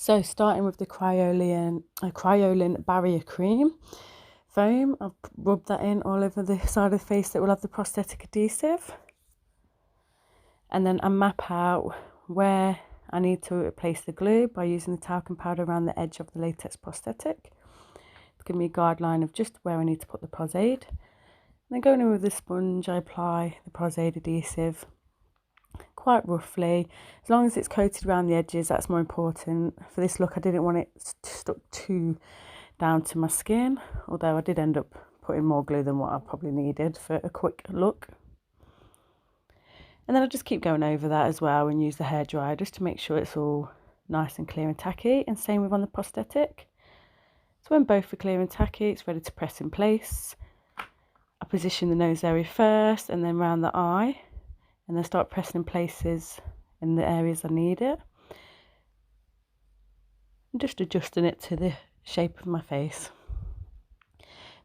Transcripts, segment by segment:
So starting with the cryolin barrier cream foam, I'll rub that in all over the side of the face that will have the prosthetic adhesive. And then I map out where I need to place the glue by using the talcum powder around the edge of the latex prosthetic. Give me a guideline of just where I need to put the pros aid. And then going in with the sponge, I apply the pros aid adhesive quite roughly. As long as it's coated around the edges, that's more important. For this look, I didn't want it stuck too down to my skin, although I did end up putting more glue than what I probably needed for a quick look. And then I just keep going over that as well and use the hairdryer just to make sure it's all nice and clear and tacky, and same with on the prosthetic. So when both are clear and tacky, it's ready to press in place. I position the nose area first and then round the eye, and then start pressing in places in the areas I need it. And just adjusting it to the shape of my face.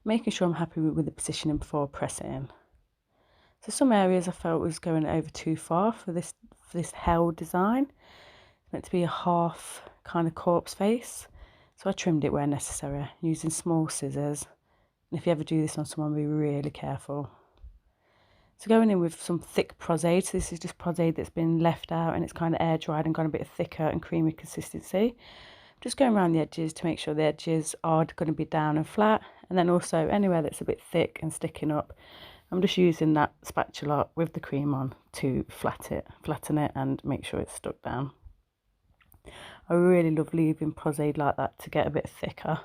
Making sure I'm happy with the positioning before I press it in. So some areas I felt was going over too far for this HEL design. It's meant to be a half kind of corpse face. So I trimmed it where necessary using small scissors. And if you ever do this on someone, be really careful. So going in with some thick pros aid. So this is just pros aid that's been left out and it's kind of air dried and got a bit thicker and creamy consistency. Just going around the edges to make sure the edges are going to be down and flat. And then also anywhere that's a bit thick and sticking up, I'm just using that spatula with the cream on to flatten it and make sure it's stuck down. I really love leaving pros aid like that to get a bit thicker.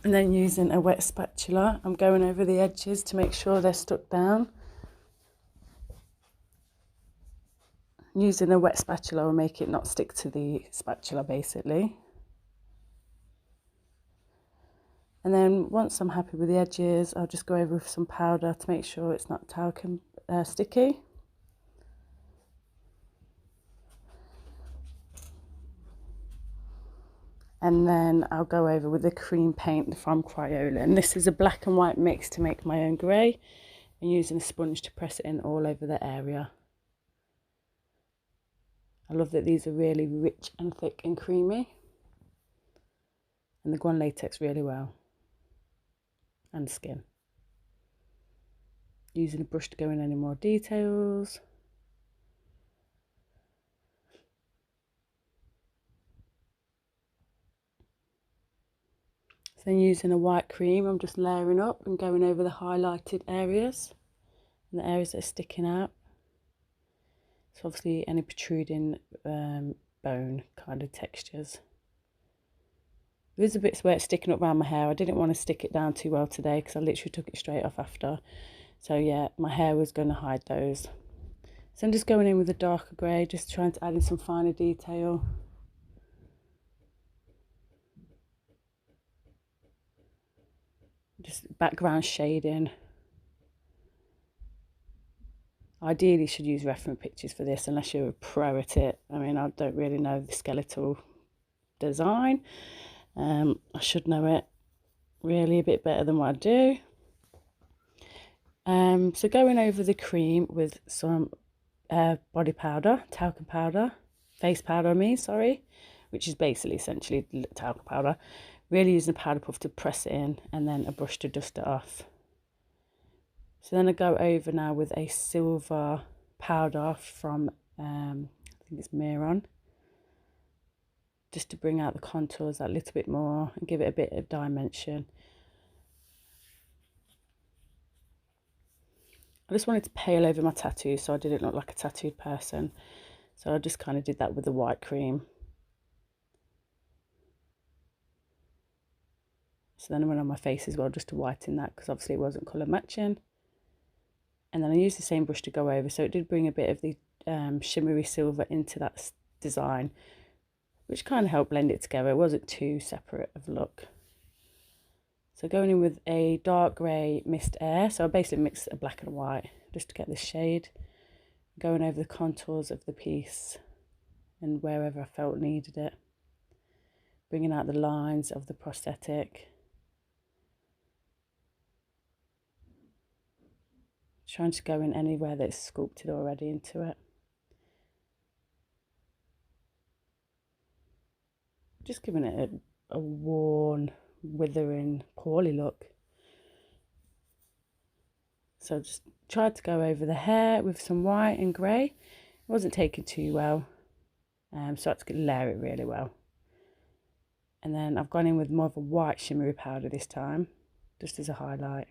And then using a wet spatula, I'm going over the edges to make sure they're stuck down. Using a wet spatula will make it not stick to the spatula basically. And then once I'm happy with the edges, I'll just go over with some powder to make sure it's not talcum sticky. And then I'll go over with the cream paint from Crayola. This is a black and white mix to make my own grey, and using a sponge to press it in all over the area. I love that these are really rich and thick and creamy, and they go on latex really well, and skin. Using a brush to go in any more details. Then using a white cream, I'm just layering up and going over the highlighted areas and the areas that are sticking out. So obviously any protruding bone kind of textures. There's a bit where it's sticking up around my hair. I didn't want to stick it down too well today because I literally took it straight off after. So yeah, my hair was going to hide those. So I'm just going in with a darker grey, just trying to add in some finer detail. Just background shading. Ideally should use reference pictures for this unless you're a pro at it. I mean, I don't really know the skeletal design. I should know it really a bit better than what I do. So going over the cream with some body powder, talcum powder, face powder I mean, sorry, which is basically essentially talcum powder. Really using a powder puff to press it in and then a brush to dust it off. So then I go over now with a silver powder from, I think it's Miron, just to bring out the contours that little bit more and give it a bit of dimension. I just wanted to pale over my tattoo so I didn't look like a tattooed person. So I just kind of did that with the white cream. So then I went on my face as well just to whiten that because obviously it wasn't colour matching. And then I used the same brush to go over, so it did bring a bit of the shimmery silver into that design, which kind of helped blend it together. It wasn't too separate of a look. So going in with a dark grey mist air, so I basically mixed a black and white just to get this shade. Going over the contours of the piece and wherever I felt needed it. Bringing out the lines of the prosthetic. trying to go in anywhere that's sculpted already into it. Just giving it a worn, withering, poorly look. So just tried to go over the hair with some white and grey. It wasn't taken too well, so I had to layer it really well. And then I've gone in with more of a white shimmery powder this time, just as a highlight.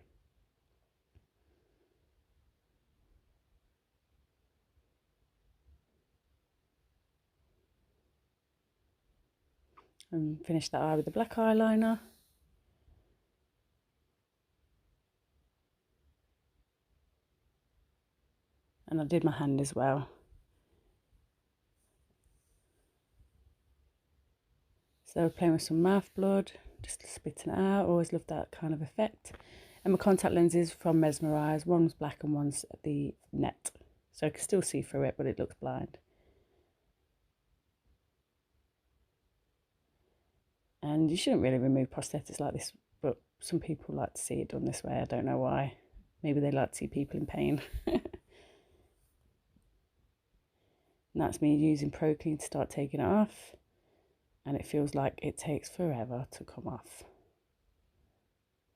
And finish that eye with the black eyeliner. And I did my hand as well. So playing with some mouth blood, just spitting it out. Always love that kind of effect. And my contact lenses from Mesmerize. One's black and one's the net. So I can still see through it, but it looks blind. And you shouldn't really remove prosthetics like this, but some people like to see it done this way. I don't know why. Maybe they like to see people in pain. And that's me using Pro Clean to start taking it off. And it feels like it takes forever to come off.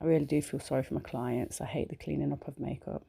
I really do feel sorry for my clients. I hate the cleaning up of makeup.